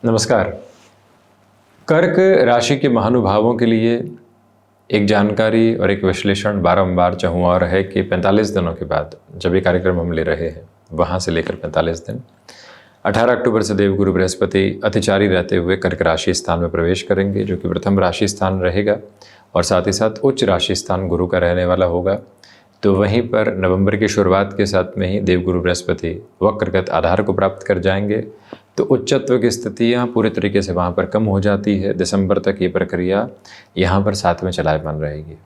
नमस्कार। कर्क राशि के महानुभावों के लिए एक जानकारी और एक विश्लेषण बारंबार चाहूँ और है कि 45 दिनों के बाद जब ये कार्यक्रम हम ले रहे हैं, वहाँ से लेकर 45 दिन 18 अक्टूबर से देवगुरु बृहस्पति अतिचारी रहते हुए कर्क राशि स्थान में प्रवेश करेंगे, जो कि प्रथम राशि स्थान रहेगा और साथ ही साथ उच्च राशि स्थान गुरु का रहने वाला होगा। तो वहीं पर नवंबर की शुरुआत के साथ में ही देवगुरु बृहस्पति वक्रगत आधार को प्राप्त कर जाएंगे, तो उच्चत्व की स्थितियाँ पूरे तरीके से वहाँ पर कम हो जाती है। दिसंबर तक ये प्रक्रिया यहाँ पर साथ में चलायमान रहेगी।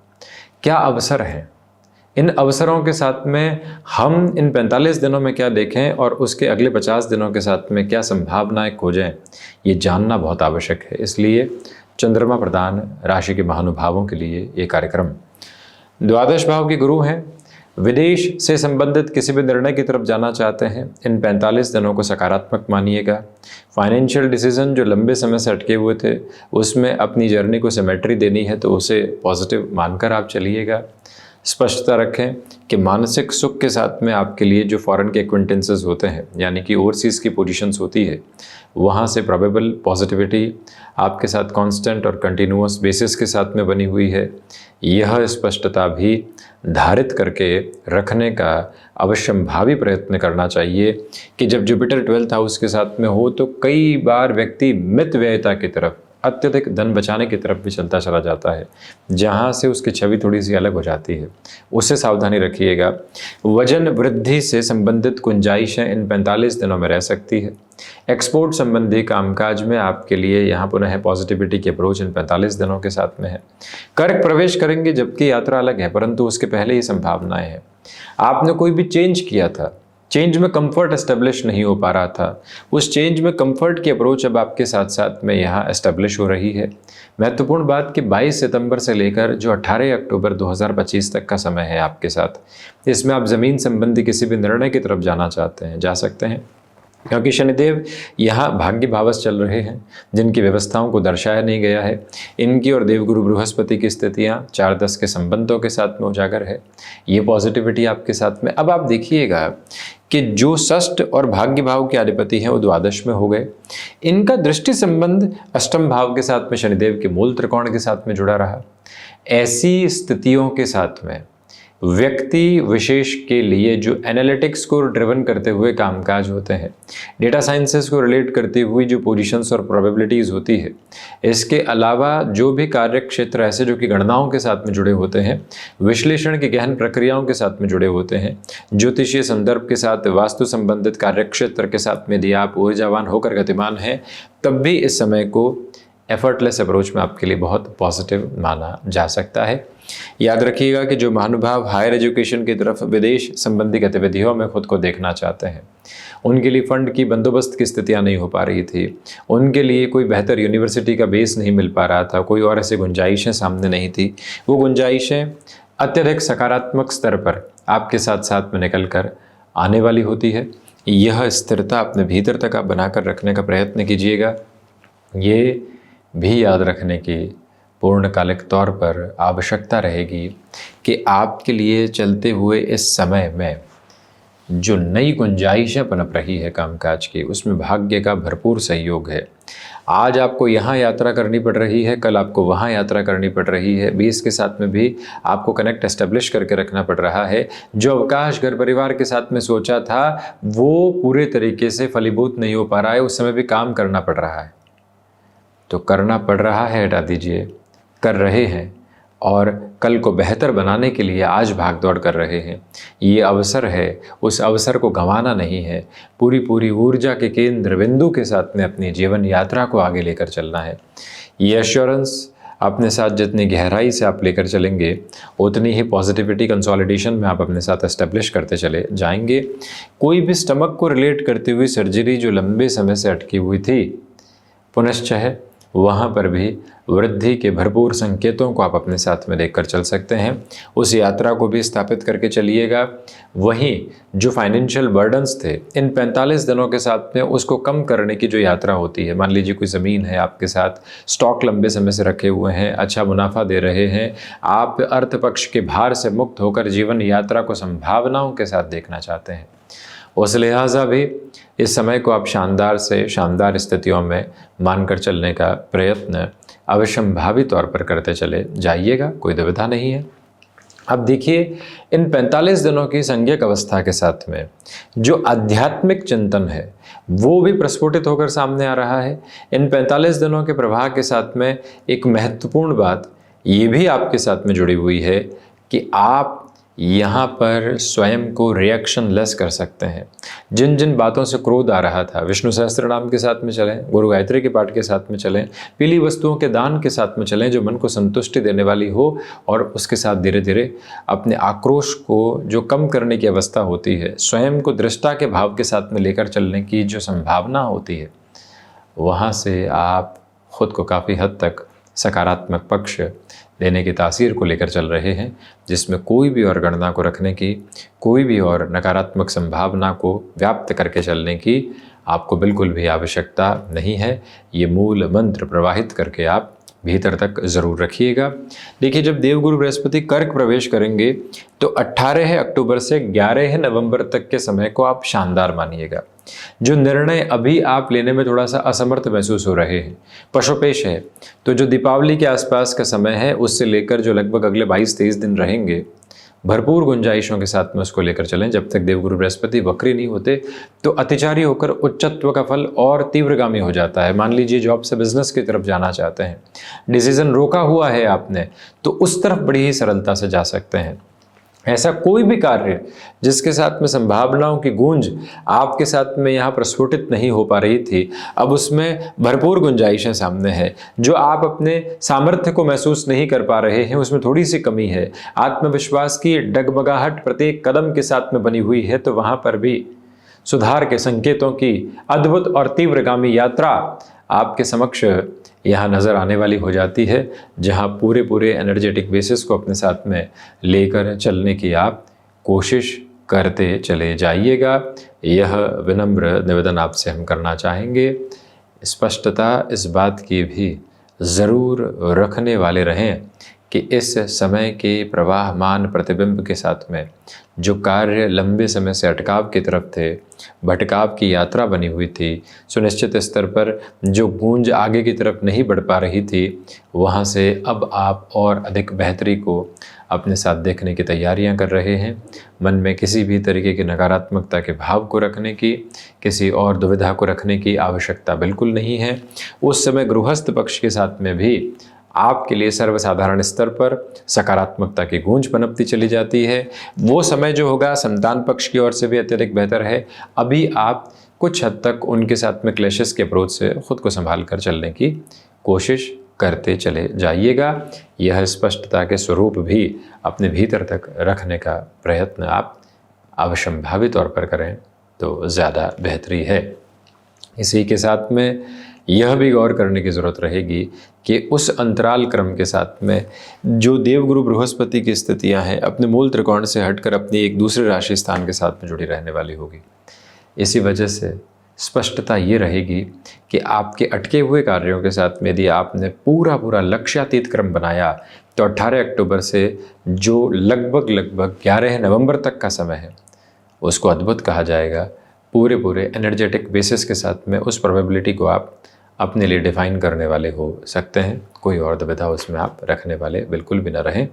क्या अवसर हैं, इन अवसरों के साथ में हम इन 45 दिनों में क्या देखें और उसके अगले 50 दिनों के साथ में क्या संभावनाएं खोजें, ये जानना बहुत आवश्यक है। इसलिए चंद्रमा प्रधान राशि के महानुभावों के लिए ये कार्यक्रम। द्वादश भाव के गुरु हैं, विदेश से संबंधित किसी भी निर्णय की तरफ जाना चाहते हैं, इन 45 दिनों को सकारात्मक मानिएगा। फाइनेंशियल डिसीजन जो लंबे समय से अटके हुए थे, उसमें अपनी जर्नी को सिमेट्री देनी है, तो उसे पॉजिटिव मानकर आप चलिएगा। स्पष्टता रखें कि मानसिक सुख के साथ में आपके लिए जो फॉरेन के एक्विंटेंसेस होते हैं, यानी कि ओवरसीज़ की पोजीशंस होती है, वहाँ से प्रोबेबल पॉजिटिविटी आपके साथ कांस्टेंट और कंटिन्यूअस बेसिस के साथ में बनी हुई है। यह स्पष्टता भी धारित करके रखने का अवश्यंभावी प्रयत्न करना चाहिए कि जब जुपिटर 12th हाउस के साथ में हो, तो कई बार व्यक्ति मित व्ययता की तरफ, अत्यधिक धन बचाने की तरफ भी चलता चला जाता है, जहाँ से उसकी छवि थोड़ी सी अलग हो जाती है। उससे सावधानी रखिएगा। वजन वृद्धि से संबंधित गुंजाइशें इन 45 दिनों में रह सकती है। एक्सपोर्ट संबंधी कामकाज में आपके लिए यहाँ पुनः पॉजिटिविटी की अप्रोच इन 45 दिनों के साथ में है। कर्क प्रवेश करेंगे जबकि यात्रा अलग है, परंतु उसके पहले ही संभावनाएं हैं। आपने कोई भी चेंज किया था, चेंज में कंफर्ट एस्टेब्लिश नहीं हो पा रहा था, उस चेंज में कंफर्ट की अप्रोच अब आपके साथ साथ में यहाँ एस्टेब्लिश हो रही है। महत्वपूर्ण बात कि 22 सितंबर से लेकर जो 18 अक्टूबर 2025 तक का समय है आपके साथ, इसमें आप ज़मीन संबंधी किसी भी निर्णय की तरफ जाना चाहते हैं, जा सकते हैं, क्योंकि शनिदेव यहाँ भाग्य भावस चल रहे हैं, जिनकी व्यवस्थाओं को दर्शाया नहीं गया है। इनकी और देवगुरु बृहस्पति की स्थितियाँ 4-10 के संबंधों के साथ में उजागर है। ये पॉजिटिविटी आपके साथ में। अब आप देखिएगा कि जो षष्ठ और भाग्य भाव के अधिपति हैं वो द्वादश में हो गए, इनका दृष्टि संबंध अष्टम भाव के साथ में शनिदेव के मूल त्रिकोण के साथ में जुड़ा रहा। ऐसी स्थितियों के साथ में व्यक्ति विशेष के लिए जो एनालिटिक्स को ड्रिवन करते हुए कामकाज होते हैं, डेटा साइंसेस को रिलेट करती हुई जो पोजीशंस और प्रोबेबिलिटीज़ होती है, इसके अलावा जो भी कार्य क्षेत्र ऐसे जो कि गणनाओं के साथ में जुड़े होते हैं, विश्लेषण की गहन प्रक्रियाओं के साथ में जुड़े होते हैं, ज्योतिषीय संदर्भ के साथ, वास्तु संबंधित कार्य क्षेत्र के साथ में यदि आप ऊर्जावान होकर गतिमान हैं, तब भी इस समय को एफर्टलेस अप्रोच में आपके लिए बहुत पॉजिटिव माना जा सकता है। याद रखिएगा कि जो महानुभाव हायर एजुकेशन की तरफ विदेश संबंधी गतिविधियों में खुद को देखना चाहते हैं, उनके लिए फंड की बंदोबस्त की स्थितियां नहीं हो पा रही थी, उनके लिए कोई बेहतर यूनिवर्सिटी का बेस नहीं मिल पा रहा था, कोई और ऐसी गुंजाइशें सामने नहीं थी, वो गुंजाइशें अत्यधिक सकारात्मक स्तर पर आपके साथ साथ में निकल कर आने वाली होती है। यह स्थिरता अपने भीतर तक आप बनाकर रखने का प्रयत्न कीजिएगा। ये भी याद रखने की पूर्णकालिक तौर पर आवश्यकता रहेगी कि आपके लिए चलते हुए इस समय में जो नई गुंजाइशें पनप रही है कामकाज की, उसमें भाग्य का भरपूर सहयोग है। आज आपको यहाँ यात्रा करनी पड़ रही है, कल आपको वहाँ यात्रा करनी पड़ रही है, 20 के साथ में भी आपको कनेक्ट एस्टेब्लिश करके रखना पड़ रहा है। जो अवकाश घर परिवार के साथ में सोचा था वो पूरे तरीके से फलीभूत नहीं हो पा रहा है, उस समय भी काम करना पड़ रहा है। तो करना पड़ रहा है हटा दीजिए, कर रहे हैं और कल को बेहतर बनाने के लिए आज भाग दौड़ कर रहे हैं। ये अवसर है, उस अवसर को गंवाना नहीं है। पूरी ऊर्जा के केंद्र बिंदु के साथ में अपनी जीवन यात्रा को आगे लेकर चलना है। ये एश्योरेंस अपने साथ जितनी गहराई से आप लेकर चलेंगे, उतनी ही पॉजिटिविटी कंसोलिडेशन में आप अपने साथ एस्टेब्लिश करते चले जाएंगे। कोई भी स्टमक को रिलेट करती हुई सर्जरी जो लंबे समय से अटकी हुई थी, पुनश्च वहाँ पर भी वृद्धि के भरपूर संकेतों को आप अपने साथ में देखकर चल सकते हैं। उस यात्रा को भी स्थापित करके चलिएगा। वहीं जो फाइनेंशियल बर्डन्स थे इन 45 दिनों के साथ में, उसको कम करने की जो यात्रा होती है, मान लीजिए कोई ज़मीन है आपके साथ, स्टॉक लंबे समय से रखे हुए हैं, अच्छा मुनाफा दे रहे हैं, आप अर्थ पक्ष के भार से मुक्त होकर जीवन यात्रा को संभावनाओं के साथ देखना चाहते हैं, उस लिहाजा भी इस समय को आप शानदार से शानदार स्थितियों में मानकर चलने का प्रयत्न अवश्यंभावी तौर पर करते चले जाइएगा, कोई दुविधा नहीं है। अब देखिए, इन 45 दिनों की संज्ञक अवस्था के साथ में जो आध्यात्मिक चिंतन है वो भी प्रस्फुटित होकर सामने आ रहा है। इन 45 दिनों के प्रवाह के साथ में एक महत्वपूर्ण बात ये भी आपके साथ में जुड़ी हुई है कि आप यहाँ पर स्वयं को रिएक्शन लेस कर सकते हैं। जिन जिन बातों से क्रोध आ रहा था, विष्णु सहस्त्रनाम के साथ में चलें, गुरु गायत्री के पाठ के साथ में चलें, पीली वस्तुओं के दान के साथ में चलें जो मन को संतुष्टि देने वाली हो, और उसके साथ धीरे धीरे अपने आक्रोश को जो कम करने की अवस्था होती है, स्वयं को दृष्टा के भाव के साथ में लेकर चलने की जो संभावना होती है, वहाँ से आप खुद को काफ़ी हद तक सकारात्मक पक्ष देने की तासीर को लेकर चल रहे हैं, जिसमें कोई भी और गणना को रखने की, कोई भी और नकारात्मक संभावना को व्याप्त करके चलने की आपको बिल्कुल भी आवश्यकता नहीं है। ये मूल मंत्र प्रवाहित करके आप भीतर तक ज़रूर रखिएगा। देखिए, जब देवगुरु बृहस्पति कर्क प्रवेश करेंगे तो 18 अक्टूबर से 11 नवंबर तक के समय को आप शानदार मानिएगा। जो निर्णय अभी आप लेने में थोड़ा सा असमर्थ महसूस हो रहे हैं, पशुपेश है, तो जो दीपावली के आसपास का समय है उससे लेकर जो लगभग अगले 22-23 दिन रहेंगे, भरपूर गुंजाइशों के साथ में उसको लेकर चलें। जब तक देवगुरु बृहस्पति वक्री नहीं होते तो अतिचारी होकर उच्चत्व का फल और तीव्रगामी हो जाता है। मान लीजिए जॉब से बिजनेस की तरफ जाना चाहते हैं, डिसीजन रोका हुआ है आपने, तो उस तरफ बड़ी ही सरलता से जा सकते हैं। ऐसा कोई भी कार्य जिसके साथ में संभावनाओं की गूंज आपके साथ में यहाँ प्रस्फुटित नहीं हो पा रही थी, अब उसमें भरपूर गुंजाइशें सामने हैं। जो आप अपने सामर्थ्य को महसूस नहीं कर पा रहे हैं, उसमें थोड़ी सी कमी है, आत्मविश्वास की डगमगाहट प्रत्येक कदम के साथ में बनी हुई है, तो वहाँ पर भी सुधार के संकेतों की अद्भुत और तीव्रगामी यात्रा आपके समक्ष यहाँ नज़र आने वाली हो जाती है, जहाँ पूरे एनर्जेटिक बेसिस को अपने साथ में लेकर चलने की आप कोशिश करते चले जाइएगा। यह विनम्र निवेदन आपसे हम करना चाहेंगे। स्पष्टता इस बात की भी ज़रूर रखने वाले रहें कि इस समय के प्रवाहमान प्रतिबिंब के साथ में जो कार्य लंबे समय से अटकाव की तरफ थे, भटकाव की यात्रा बनी हुई थी, सुनिश्चित स्तर पर जो गूंज आगे की तरफ नहीं बढ़ पा रही थी, वहाँ से अब आप और अधिक बेहतरी को अपने साथ देखने की तैयारियां कर रहे हैं। मन में किसी भी तरीके की नकारात्मकता के भाव को रखने की, किसी और दुविधा को रखने की आवश्यकता बिल्कुल नहीं है। उस समय गृहस्थ पक्ष के साथ में भी आपके लिए सर्वसाधारण स्तर पर सकारात्मकता की गूंज पनपती चली जाती है। वो समय जो होगा संतान पक्ष की ओर से भी अत्यधिक बेहतर है। अभी आप कुछ हद तक उनके साथ में क्लेशेस के अप्रोच से खुद को संभाल कर चलने की कोशिश करते चले जाइएगा। यह स्पष्टता के स्वरूप भी अपने भीतर तक रखने का प्रयत्न आप अवश्यंभावी तौर पर करें तो ज़्यादा बेहतरी है। इसी के साथ में यह भी गौर करने की ज़रूरत रहेगी कि उस अंतराल क्रम के साथ में जो देवगुरु बृहस्पति की स्थितियां हैं अपने मूल त्रिकोण से हटकर अपनी एक दूसरे राशि स्थान के साथ में जुड़ी रहने वाली होगी। इसी वजह से स्पष्टता ये रहेगी कि आपके अटके हुए कार्यों के साथ में यदि आपने पूरा लक्ष्यातीत क्रम बनाया तो 18 अक्टूबर से जो लगभग 11 नवंबर तक का समय है उसको अद्भुत कहा जाएगा। पूरे एनर्जेटिक बेसिस के साथ में उस प्रोबेबिलिटी को आप अपने लिए डिफाइन करने वाले हो सकते हैं। कोई और दुविधा उसमें आप रखने वाले बिल्कुल भी न रहें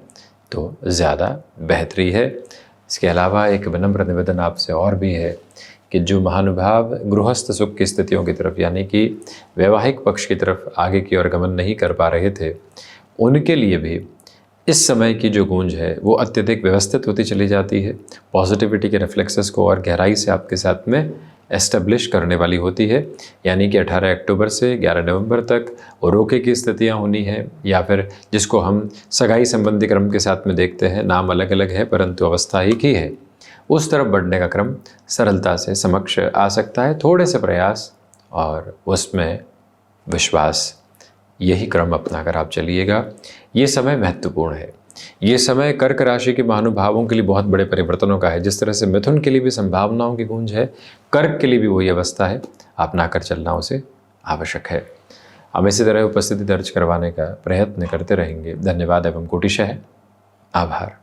तो ज़्यादा बेहतरी है। इसके अलावा एक विनम्र निवेदन आपसे और भी है कि जो महानुभाव गृहस्थ सुख की स्थितियों की तरफ यानी कि वैवाहिक पक्ष की तरफ आगे की ओर गमन नहीं कर पा रहे थे, उनके लिए भी इस समय की जो गूंज है वो अत्यधिक व्यवस्थित होती चली जाती है। पॉजिटिविटी के रिफ्लेक्सेस को और गहराई से आपके साथ में एस्टेब्लिश करने वाली होती है। यानी कि 18 अक्टूबर से 11 नवंबर तक रोके की स्थितियां होनी है, या फिर जिसको हम सगाई संबंधी क्रम के साथ में देखते हैं, नाम अलग अलग है परंतु अवस्था एक ही है, उस तरफ बढ़ने का क्रम सरलता से समक्ष आ सकता है। थोड़े से प्रयास और उसमें विश्वास, यही क्रम अपनाकर आप चलिएगा। ये समय महत्वपूर्ण है। ये समय कर्क राशि के महानुभावों के लिए बहुत बड़े परिवर्तनों का है। जिस तरह से मिथुन के लिए भी संभावनाओं की गूंज है, कर्क के लिए भी वही अवस्था है। अपना कर चलना उसे आवश्यक है। हम इसी तरह उपस्थिति दर्ज करवाने का प्रयत्न करते रहेंगे। धन्यवाद एवं कोटिशः आभार।